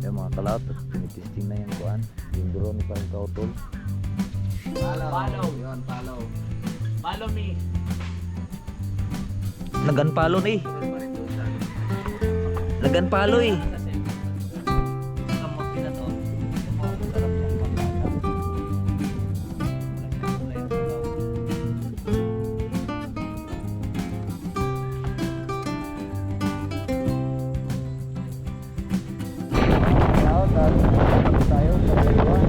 Yung mga kalaot, tinitesting na yung kuan. Yung drone ni parang kautol. Follow. Yun, follow. Follow me. Naganpalo ni. Naganpalo eh. Kamot din na to. Sarap yung pagkata. Tayo sa Taiwan.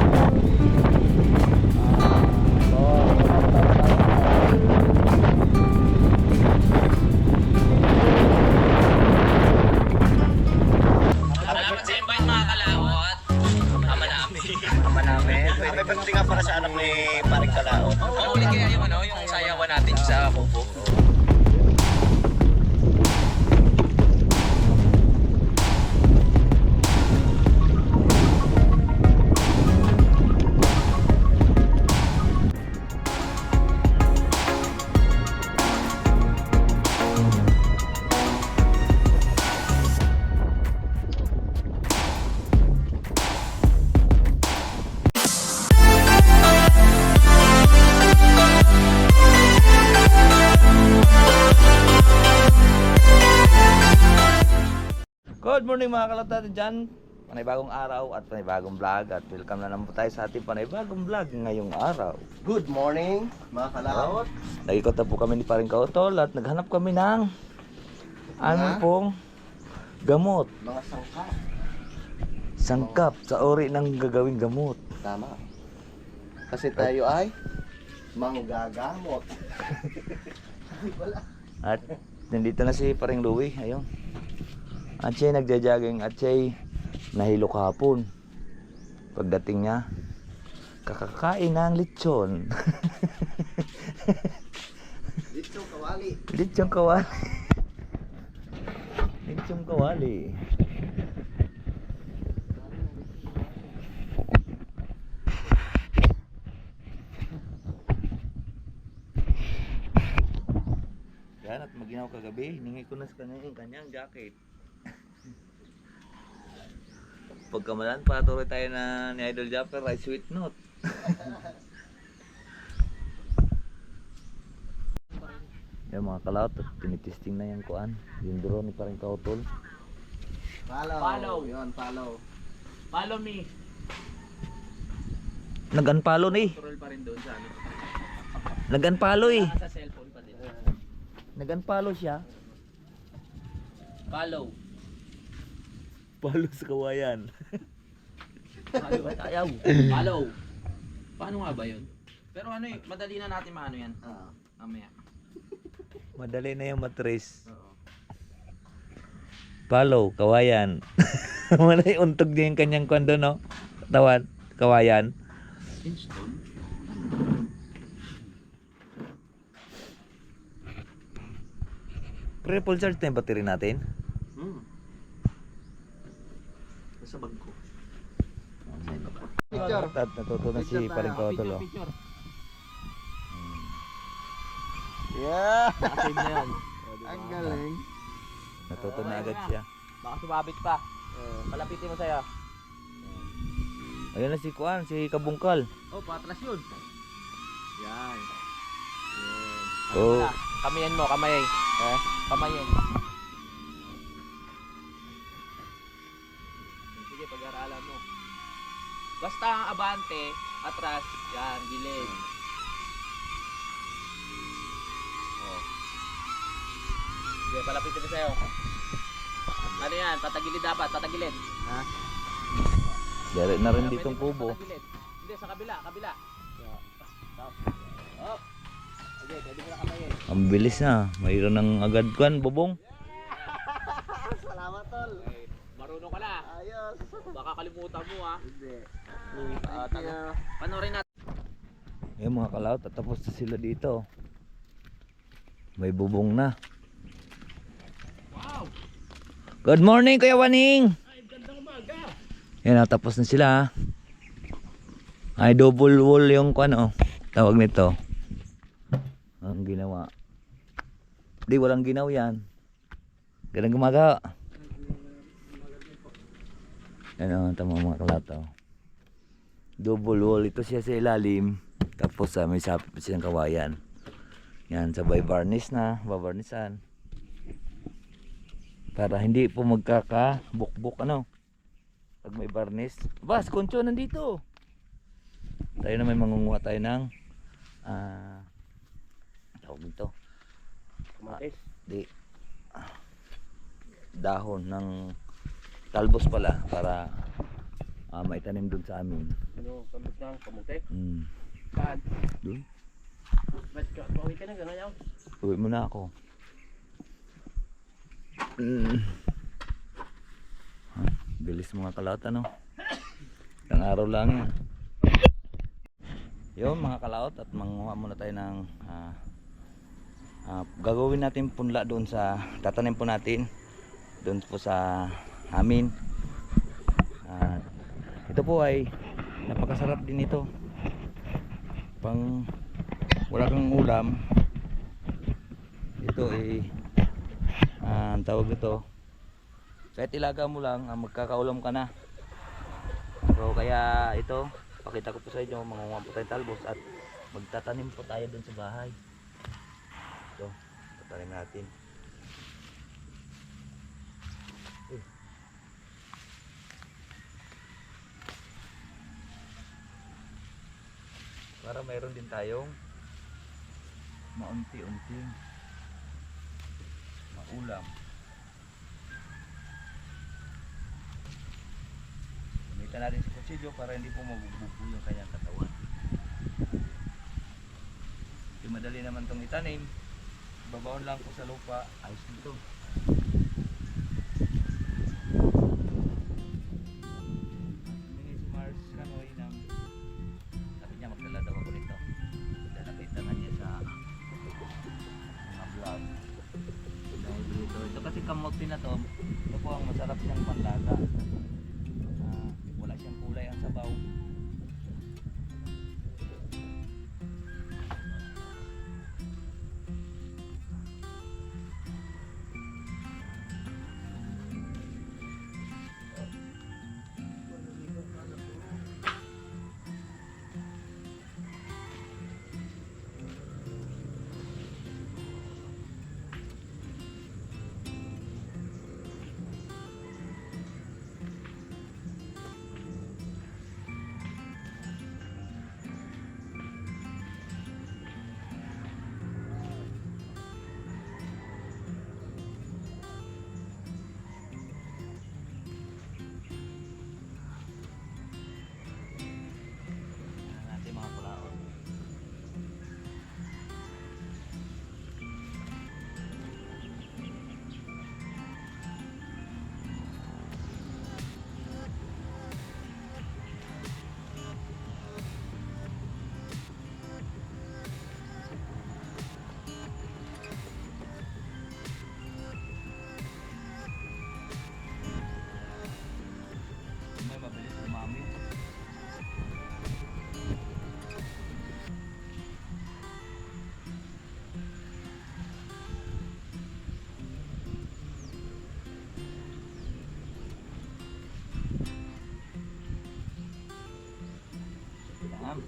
Salamat sa invite mga kalawat. Ama namin. Ama namin. May birthday nga para sa anak ni Paring Kalao. Paulit kaya yung yung sayawan natin sa Kubo. Good morning mga kalot natin dyan. Panibagong araw at panibagong vlog. At welcome na naman po tayo sa ating panibagong vlog ngayong araw. Good morning, mga kalaot. Nag-ikot na po kami ni Paring Kautol at naghanap kami ng ano pong gamot. Mga sangka. Sangkap sa ori ng gagawing gamot. Tama. Kasi tayo ay manggagamot. Wala. At nandito na si Paring Louie. Ayun. At siya nagja-jogging at siya nahilo kahapon. Pagdating niya, kakakain ng lechon. Dito kawali. Lechon kawali. Lechon kawali. Yan at maginaw kagabi, hiningi ko na sa kanya yung kanyang jacket. Pagkamalan, patuloy tayo na ni Idol Japper ay sweet note. Yung mga kalaot, tinitesting na yung kuan. Yung drone ni parang kautol. Follow. Yun, follow. Follow me. Naganpalo ni. Control pa rin doon sa ano. Naganpalo eh. Sa cellphone pa din. Naganpalo siya. Follow. Palo sa kawayan. Follow. Ayaw. Follow. Paano nga ba yun? Pero ano madali na natin maano yan. Mamaya. Madali na yung matrace. Oo. Palo, kawayan. Manay untog din yung kanyang kwando no. Tawad, kawayan. Install. Pre-full charge na yung battery natin. Sa bag ko. At natuto na si paring kautol. Oh. Yeah! Nakasave na yan. Ang galing. Natuto na agad siya. Baka sumabit pa. Palapitin mo sa'yo. Ayun na si Kuan, si Kabungkal. Oh, patras yun. Yan. Oh. Kamayan mo, kamay. Kamayin. Sige, pag-aralan mo. Basta ang abante, atras, yan, gilid. Oh. Sige, palapitin na sa'yo. Ano yan? Patagilid dapat, patagilid. Ha? Dari na rin ditong kubo. Patagilid. Hindi, sa kabila, kabila. Stop. Oh. Sige, pwede mo na kamayin. Ang bilis na. Mayroon ng agad Kuan, bubong. Salamat, tol. Okay. Marunong ka na. Ayos. Baka kalimutan mo ha. Hindi. Panoorin natin. Yung mga kalaot, tapos na sila dito. May bubong na. Wow! Good morning, Kuya Waning! Ay, gandang umaga! Yan, tapos na sila. Ay, double wall yung Kuan, oh. Tawag nito. Ang ginawa. Di, walang ginaw yan. Ganang gumaga. Ano, tama mga kalataw. Double wall. Ito siya sa ilalim. Tapos may sapit pa siyang kawayan. Yan, sabay varnish na. Babarnisan. Para hindi po magkakabukbuk ano. Pag may varnish. Bas, koncho nandito. Tayo na may mangunguha tayo ng tawag nito. Kamatis. Dahon ng talbos pala para maitanim dun sa amin. Ano, kambis ng kamuti? Saan? Dun? Ba't ka? Pauwi ka na gano'n yaw? Uwi mo na ako. Bilis mga kalaot ano. Ilang araw lang yan. Yun mga kalaot, at manguha muna tayo ng gagawin natin punla doon sa tatanim po natin doon po sa amin. Ito po ay napakasarap din ito pang wala kang ulam. Ito ay ang tawag ito, kahit ilaga mo lang magkakaulam ka na. So kaya ito pakita ko po sa inyo, mangunguha po tayo talbos at magtatanim po tayo doon sa bahay. Ito, tatanim natin. Para mayroon din tayong maunti-unting maulam. Gamitan natin si kutsilyo para hindi po mabubuo yung kanyang katawan. Yung madali naman itong itanim, babaon lang po sa lupa, ayos nito. Humingi si Mars Kanoy ng sabi niya magdala daw ako nito. Dahil nakita na niya sa mga vlog. Dahil dito, ito kasi kamote na to, ito po ang masarap siyang panlaga. Wala siyang kulay ang sabaw. Natin mga pulaon. May mabilis umami. Yan.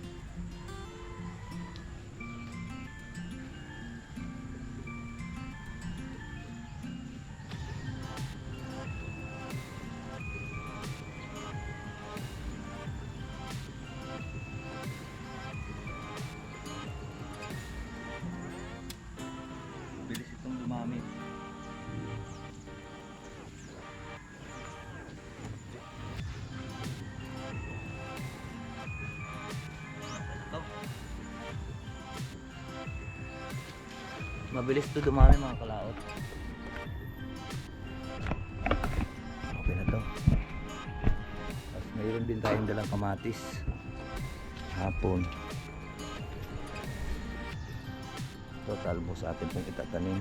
Bilis itong dumami. Ito. Mabilis ito dumami mga kalaot. Okay na to. Tapos mayroon din tayong dalang kamatis. Hapon. Ito talbos sa atin pong itatanim.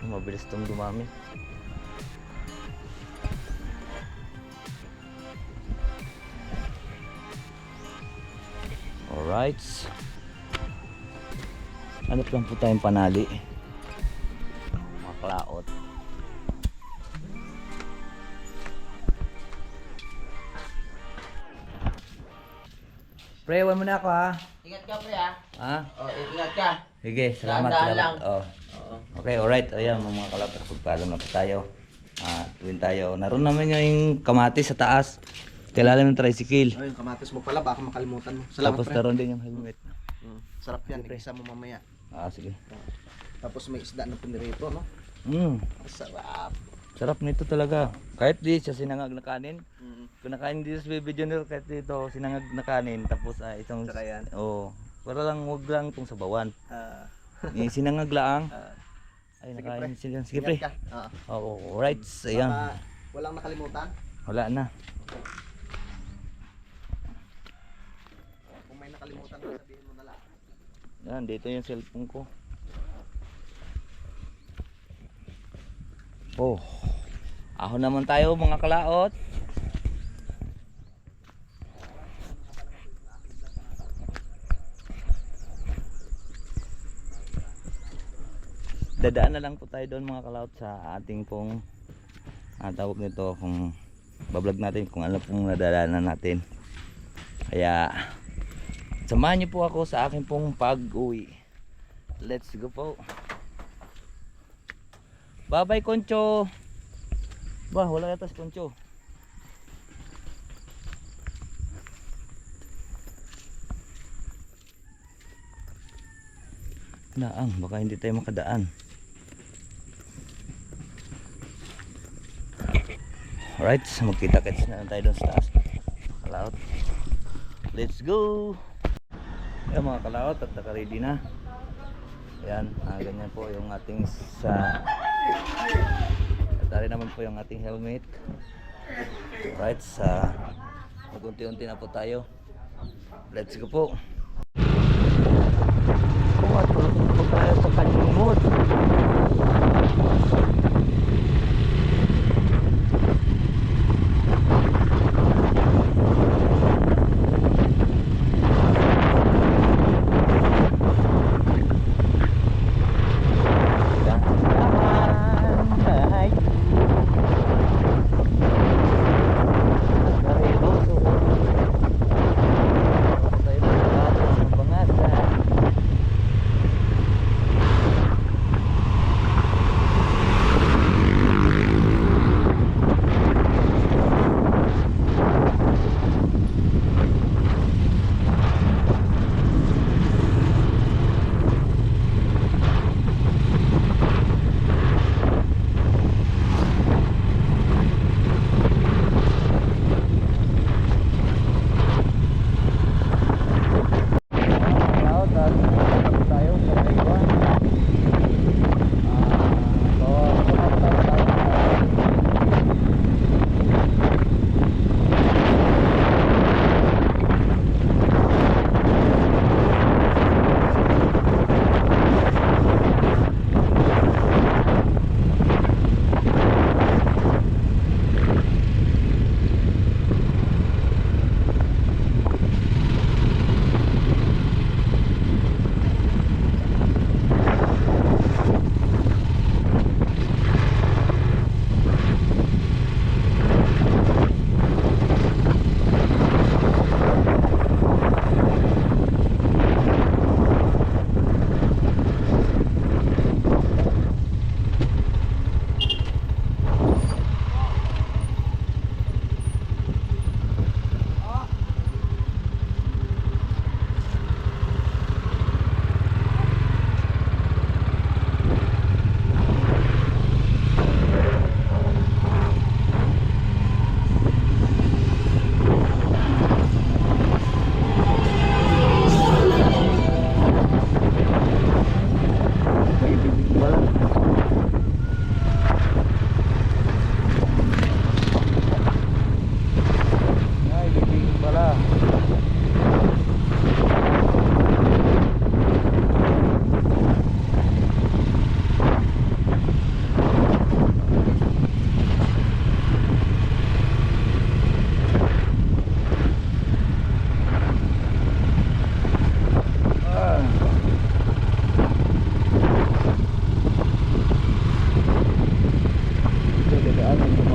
Mabilis itong dumami. Alright. Hanap lang po tayong panali. Mga klaot. Pre, huwag mo na ako ha. Ingat ka, pre, ha? Ha? Oh, ingat ka. Sige, salamat. Dahan-dahan lang. Oh. Oo. Okay, alright. Ayan, mga kalapit. Pagpaalam na po tayo. Tuwin tayo. Naroon naman yung kamatis sa taas. Kailalim ng tricycle. Oh, yung kamatis mo pala, baka makalimutan mo. Tapos naroon din yung helmet. Sarap yan, isa mo mamaya. Sige. Tapos may isda na pinirito, no? Sarap. Sarap nito talaga. Kahit di siya sinangag na kanin. Kinakain dito sa Baby Junior, kahit dito sinangag na kanin. Tapos itong... Tsaka yan. Para lang, huwag lang itong sabawan. Ah, Sinangag lang. Ay, Sige, nakain pre. sila. Sige, ingat pre. ka. Alright. Ayan. Baka walang nakalimutan. Wala na. Kung may nakalimutan, sabihin mo na lang. Yan, dito yung cellphone ko. Ahon naman tayo mga kalaot. Dadaan na lang po tayo doon mga kalaot sa ating pong tawag nito, kung bablog natin kung ano pong nadadaanan natin. Kaya samahan niyo po ako sa aking pong pag-uwi. Let's go po. Bye bye Concho. Wala yata si Concho. Baka hindi tayo makadaan. Alright, magkita-kits na tayo doon sa taas. Kalaot. Let's go! Ayan mga kalaot, at naka-ready na. Ayan, ganyan po yung ating at tari naman po yung ating helmet. Alright, mag-unti-unti na po tayo. Let's go po! Tulog po tayo sa kalimot.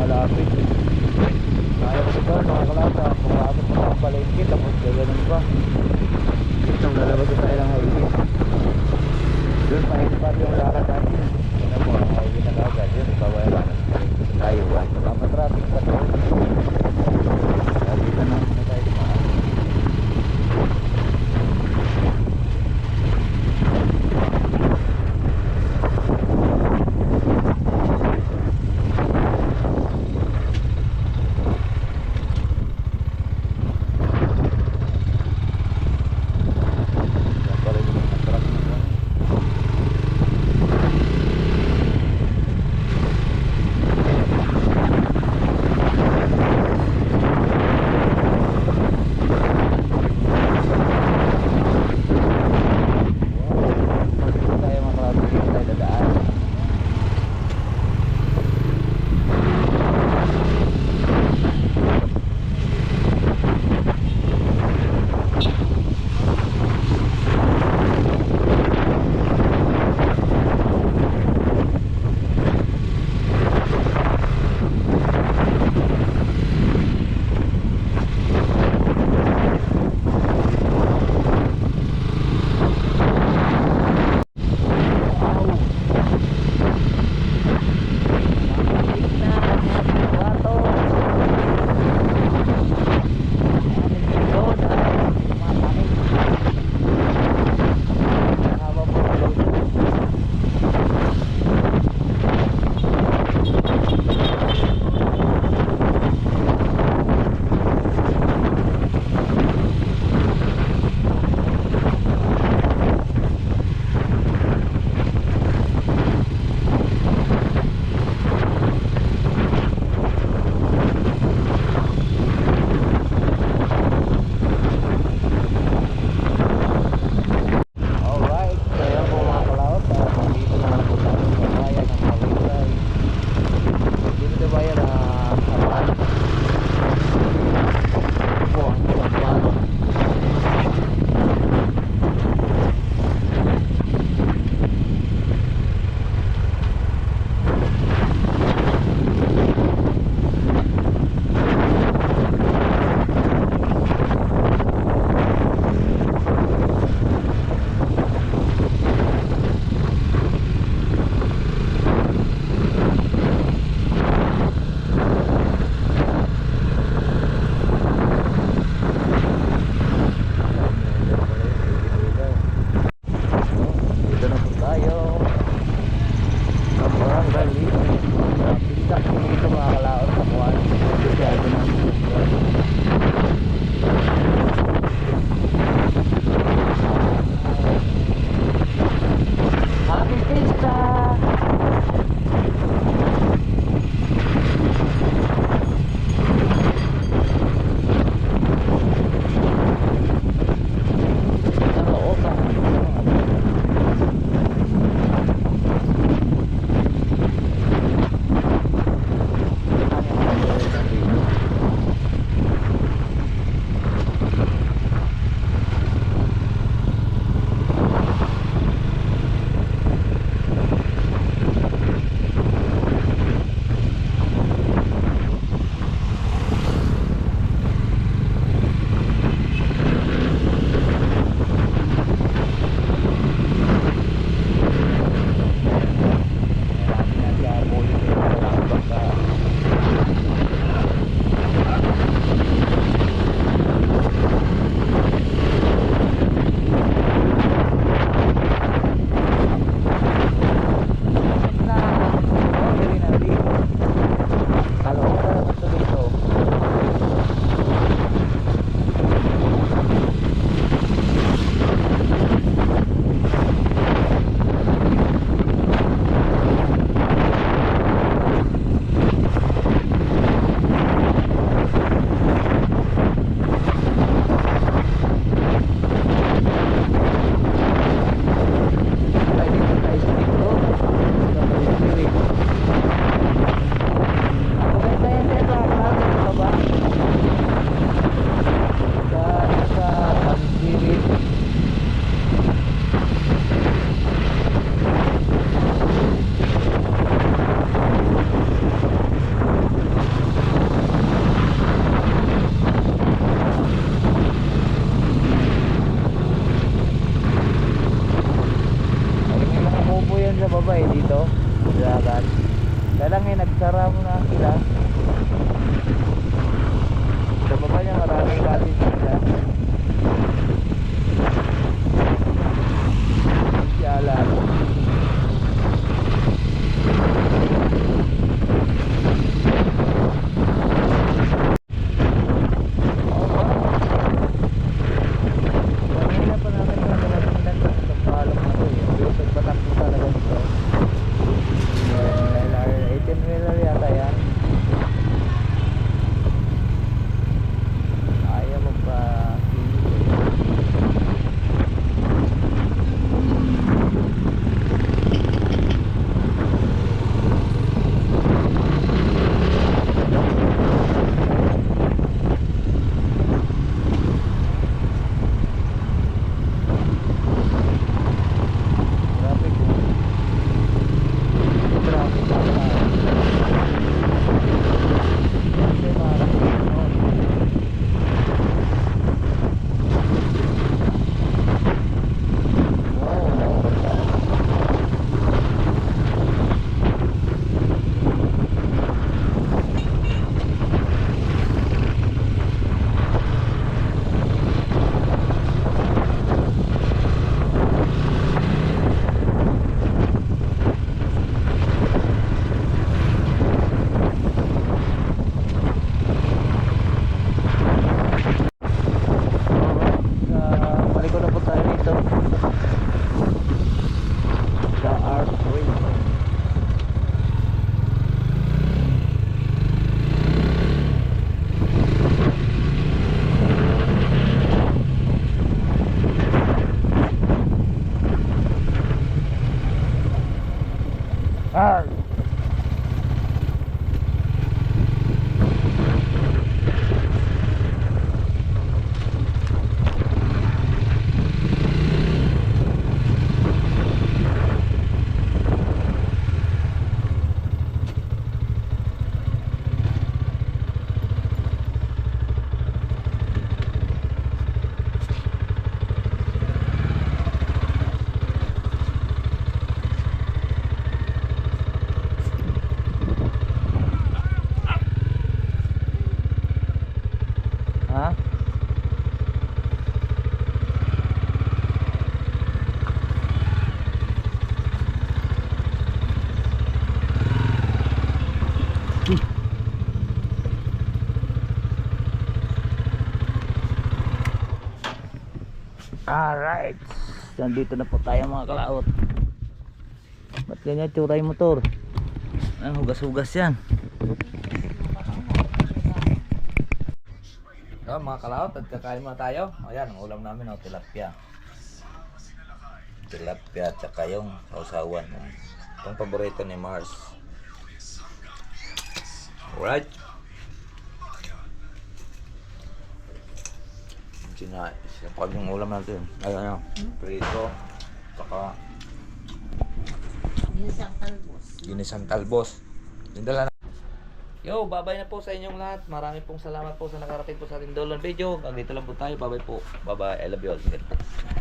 malapit. Kaya ko ito mga kalata. Pumasok pa ang palengke tapos gaganon pa. Ito lalabas na tayo ng highway. Doon mahirap yung lakad natin. Ano mo, highway na kagad yun. Babayaran tayo ba? Matraffic pa tayo. Dito na tayo dumaan. nagsara mo na ang ila. Sa baba niya maraming galit sila. Si Alan. Kanina pa namin sa Pilipinas sa paalam na to eh. Pero pagbatak mo talaga dito. 18-wheeler yata yan. Ayaw mo pa. Traffic eh. Traffic talaga. Kasi maraming ano. Balik ko na po tayo dito sa R3. R. Ha? Alright. Nandito na po tayo mga kalaot. Ba't ganyan tsura yung motor? Ang hugas-hugas yan. So, mga kalaot, at kakain muna tayo. Ayan, ang ulam namin, tilapia. Tilapia at saka yung sausawan. Itong paborito ni Mars. Alright. Sipag yung ulam natin. Ayan, prito. Saka ginisang talbos. Yung dala na. Yo, babay na po sa inyong lahat. Marami pong salamat po sa nakarating po sa ating dollar video. Hanggang dito lang po tayo. Babay po. Bye bye. I love you all.